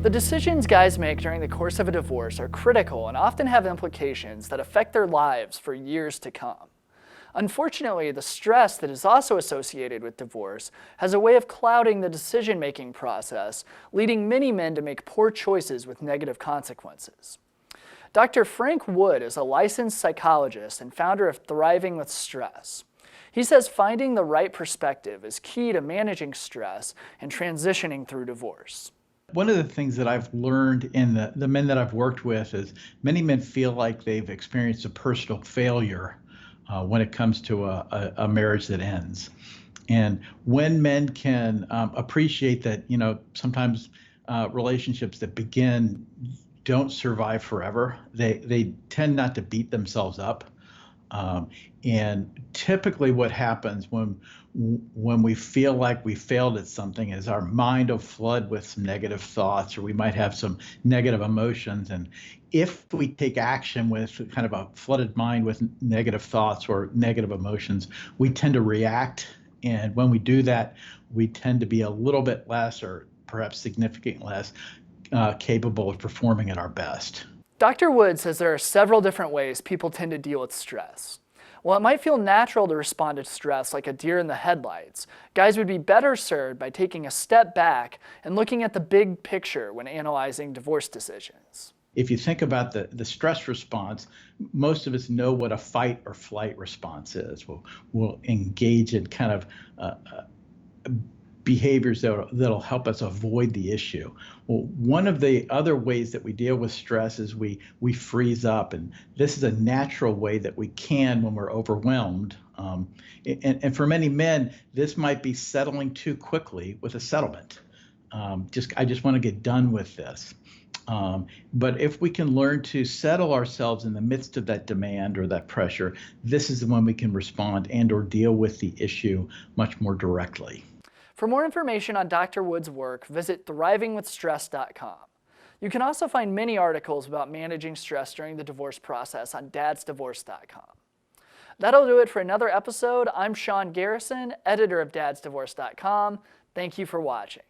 The decisions guys make during the course of a divorce are critical and often have implications that affect their lives for years to come. Unfortunately, the stress that is also associated with divorce has a way of clouding the decision-making process, leading many men to make poor choices with negative consequences. Dr. Frank Wood is a licensed psychologist and founder of Thriving with Stress. He says finding the right perspective is key to managing stress and transitioning through divorce. One of the things that I've learned in the men that I've worked with is many men feel like they've experienced a personal failure when it comes to a marriage that ends. And when men can appreciate that, sometimes relationships that begin don't survive forever, they tend not to beat themselves up. And typically what happens when we feel like we failed at something is our mind will flood with some negative thoughts, or we might have some negative emotions. And if we take action with kind of a flooded mind with negative thoughts or negative emotions, we tend to react. And when we do that, we tend to be a little bit less, or perhaps significantly less, capable of performing at our best. Dr. Wood says there are several different ways people tend to deal with stress. While it might feel natural to respond to stress like a deer in the headlights, guys would be better served by taking a step back and looking at the big picture when analyzing divorce decisions. If you think about the stress response, most of us know what a fight or flight response is. We'll engage in kind of behaviors that'll help us avoid the issue. Well, one of the other ways that we deal with stress is we freeze up, and this is a natural way that we can when we're overwhelmed. And for many men, this might be settling too quickly with a settlement. I just want to get done with this. But if we can learn to settle ourselves in the midst of that demand or that pressure, this is when we can respond and or deal with the issue much more directly. For more information on Dr. Wood's work, visit thrivingwithstress.com. You can also find many articles about managing stress during the divorce process on DadsDivorce.com. That'll do it for another episode. I'm Sean Garrison, editor of DadsDivorce.com. Thank you for watching.